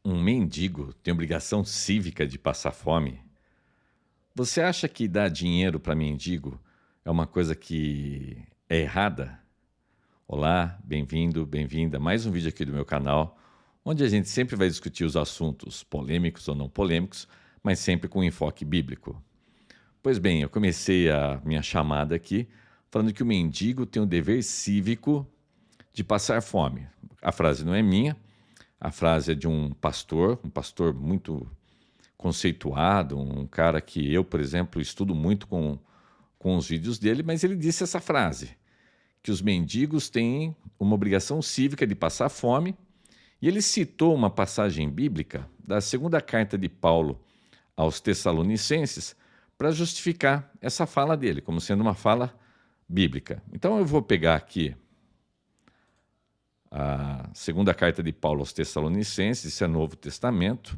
Um mendigo tem obrigação cívica de passar fome? Você acha que dar dinheiro para mendigo é uma coisa que é errada? Olá, bem-vindo, bem-vinda a mais um vídeo aqui do meu canal, onde a gente sempre vai discutir os assuntos polêmicos ou não polêmicos, mas sempre com enfoque bíblico. Pois bem, eu comecei a minha chamada aqui falando que o mendigo tem o dever cívico de passar fome. A frase não é minha, a frase é de um pastor muito conceituado, um cara que eu, por exemplo, estudo muito com os vídeos dele, mas ele disse essa frase, que os mendigos têm uma obrigação cívica de passar fome, e ele citou uma passagem bíblica da segunda carta de Paulo aos Tessalonicenses para justificar essa fala dele, como sendo uma fala bíblica. Então eu vou pegar aqui a segunda carta de Paulo aos Tessalonicenses, isso é Novo Testamento.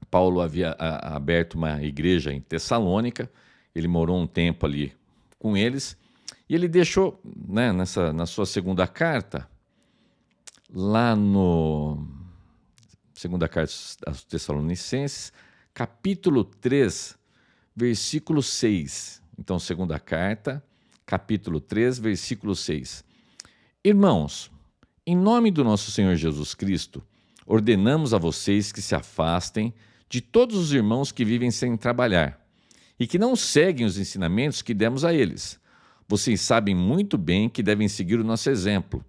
Paulo havia aberto uma igreja em Tessalônica, ele morou um tempo ali com eles, e ele deixou, né, na sua segunda carta, lá no segunda carta aos Tessalonicenses, capítulo 3, versículo 6. Então, segunda carta, capítulo 3, versículo 6. Irmãos, em nome do nosso Senhor Jesus Cristo, ordenamos a vocês que se afastem de todos os irmãos que vivem sem trabalhar e que não seguem os ensinamentos que demos a eles. Vocês sabem muito bem que devem seguir o nosso exemplo,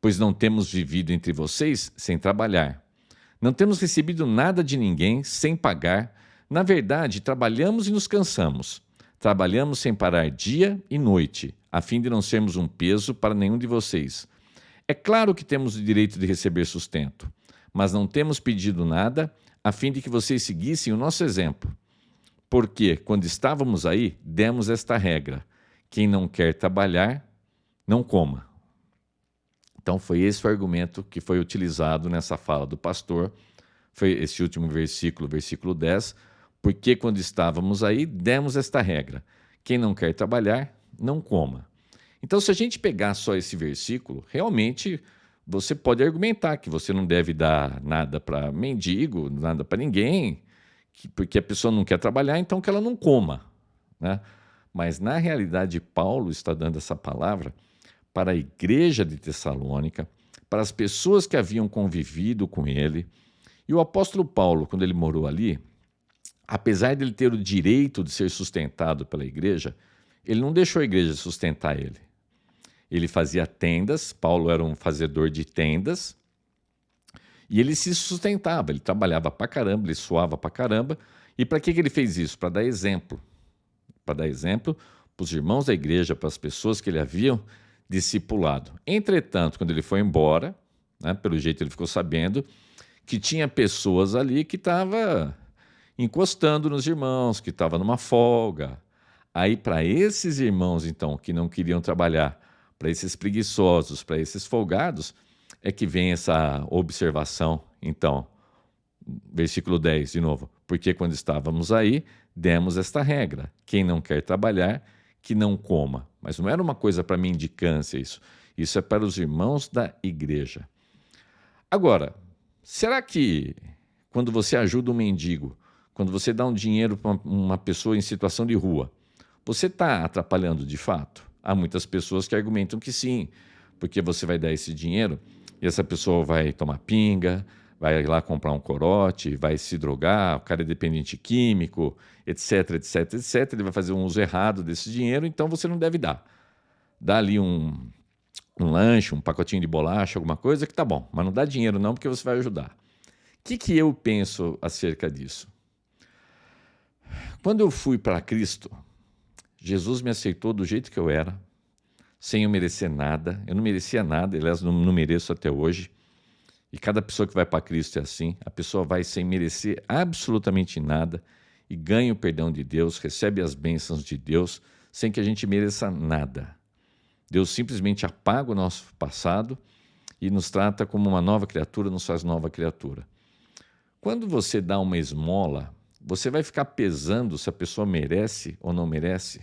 pois não temos vivido entre vocês sem trabalhar. Não temos recebido nada de ninguém sem pagar. Na verdade, trabalhamos e nos cansamos. Trabalhamos sem parar dia e noite, a fim de não sermos um peso para nenhum de vocês. É claro que temos o direito de receber sustento, mas não temos pedido nada a fim de que vocês seguissem o nosso exemplo. Porque, quando estávamos aí, demos esta regra: quem não quer trabalhar, não coma. Então, foi esse o argumento que foi utilizado nessa fala do pastor, foi esse último versículo, versículo 10, porque quando estávamos aí, demos esta regra: quem não quer trabalhar, não coma. Então, se a gente pegar só esse versículo, realmente você pode argumentar que você não deve dar nada para mendigo, nada para ninguém, porque a pessoa não quer trabalhar, então que ela não coma, né? Mas, na realidade, Paulo está dando essa palavra para a igreja de Tessalônica, para as pessoas que haviam convivido com ele. E o apóstolo Paulo, quando ele morou ali, apesar de ele ter o direito de ser sustentado pela igreja, ele não deixou a igreja sustentar ele. Ele fazia tendas, Paulo era um fazedor de tendas, e ele se sustentava, ele trabalhava pra caramba, ele suava pra caramba. E para que ele fez isso? Para dar exemplo. Para dar exemplo para os irmãos da igreja, para as pessoas que ele haviam discipulado. Entretanto, quando ele foi embora, né, pelo jeito ele ficou sabendo que tinha pessoas ali que estavam encostando nos irmãos, que estavam numa folga. Aí, para esses irmãos, então, que não queriam trabalhar, para esses preguiçosos, para esses folgados, é que vem essa observação. Então, versículo 10, de novo. Porque quando estávamos aí, demos esta regra: quem não quer trabalhar, que não coma. Mas não era uma coisa para mendicância isso. Isso é para os irmãos da igreja. Agora, será que quando você ajuda um mendigo, quando você dá um dinheiro para uma pessoa em situação de rua, você está atrapalhando de fato? Há muitas pessoas que argumentam que sim, porque você vai dar esse dinheiro e essa pessoa vai tomar pinga, vai lá comprar um corote, vai se drogar, o cara é dependente químico, etc, etc, etc. Ele vai fazer um uso errado desse dinheiro, então você não deve dar. Dá ali um lanche, um pacotinho de bolacha, alguma coisa que tá bom, mas não dá dinheiro não, porque você vai ajudar. O que eu penso acerca disso? Quando eu fui para Cristo, Jesus me aceitou do jeito que eu era, sem eu merecer nada. Eu não merecia nada, aliás, não mereço até hoje. E cada pessoa que vai para Cristo é assim. A pessoa vai sem merecer absolutamente nada e ganha o perdão de Deus, recebe as bênçãos de Deus, sem que a gente mereça nada. Deus simplesmente apaga o nosso passado e nos trata como uma nova criatura, nos faz nova criatura. Quando você dá uma esmola, você vai ficar pesando se a pessoa merece ou não merece?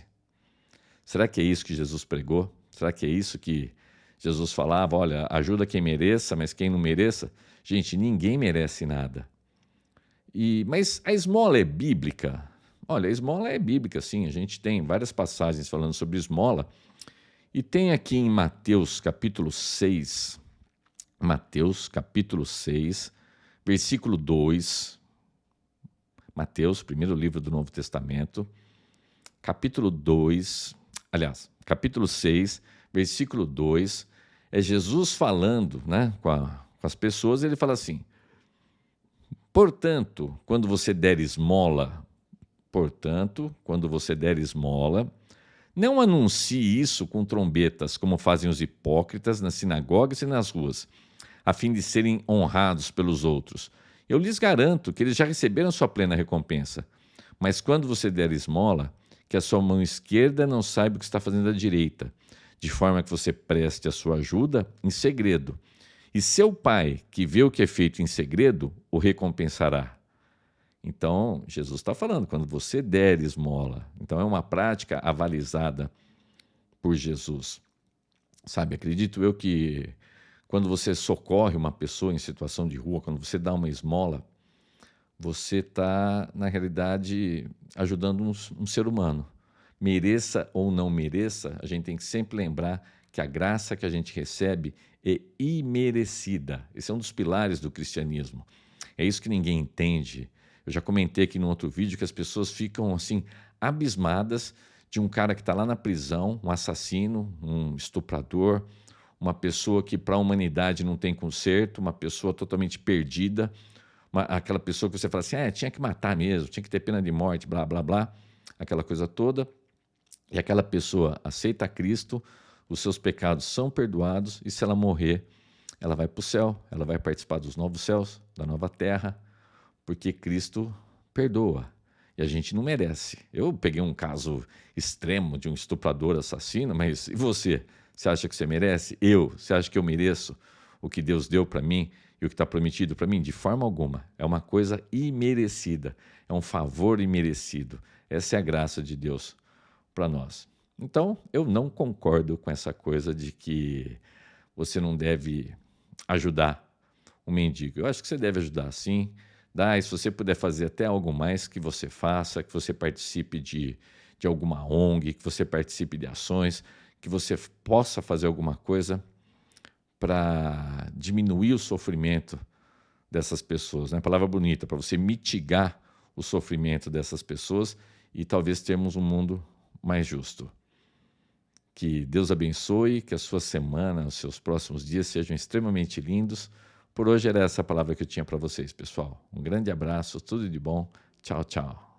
Será que é isso que Jesus pregou? Será que é isso que Jesus falava, olha, ajuda quem mereça, mas quem não mereça, gente, ninguém merece nada. Mas a esmola é bíblica? Olha, a esmola é bíblica, sim. A gente tem várias passagens falando sobre esmola. E tem aqui em Mateus capítulo 6, Mateus capítulo 6, versículo 2, Mateus, primeiro livro do Novo Testamento, capítulo 2, aliás, capítulo 6, versículo 2, é Jesus falando, né, com as pessoas, ele fala assim, portanto, quando você der esmola, não anuncie isso com trombetas, como fazem os hipócritas nas sinagogas e nas ruas, a fim de serem honrados pelos outros. Eu lhes garanto que eles já receberam sua plena recompensa. Mas quando você der esmola, que a sua mão esquerda não saiba o que está fazendo a direita, de forma que você preste a sua ajuda em segredo. E seu pai, que vê o que é feito em segredo, o recompensará. Então, Jesus está falando, quando você der esmola. Então, é uma prática avalizada por Jesus. Sabe, acredito eu que quando você socorre uma pessoa em situação de rua, quando você dá uma esmola, você está, na realidade, ajudando um ser humano. Mereça ou não mereça, a gente tem que sempre lembrar que a graça que a gente recebe é imerecida. Esse é um dos pilares do cristianismo. É isso que ninguém entende. Eu já comentei aqui no outro vídeo que as pessoas ficam assim abismadas de um cara que está lá na prisão, um assassino, um estuprador, uma pessoa que para a humanidade não tem conserto, uma pessoa totalmente perdida, aquela pessoa que você fala assim, tinha que matar mesmo, tinha que ter pena de morte, blá, blá, blá, aquela coisa toda. E aquela pessoa aceita Cristo, os seus pecados são perdoados e se ela morrer, ela vai para o céu, ela vai participar dos novos céus, da nova terra, porque Cristo perdoa e a gente não merece. Eu peguei um caso extremo de um estuprador assassino, mas e você? Você acha que você merece? Você acha que eu mereço o que Deus deu para mim e o que está prometido para mim? De forma alguma. É uma coisa imerecida, é um favor imerecido. Essa é a graça de Deus para nós. Então, eu não concordo com essa coisa de que você não deve ajudar o mendigo. Eu acho que você deve ajudar sim. E se você puder fazer até algo mais, que você faça, que você participe de alguma ONG, que você participe de ações, que você possa fazer alguma coisa para diminuir o sofrimento dessas pessoas. Né? Palavra bonita, para você mitigar o sofrimento dessas pessoas e talvez termos um mundo mais justo. Que Deus abençoe, que a sua semana, os seus próximos dias sejam extremamente lindos. Por hoje era essa a palavra que eu tinha para vocês, pessoal. Um grande abraço, tudo de bom. Tchau, tchau.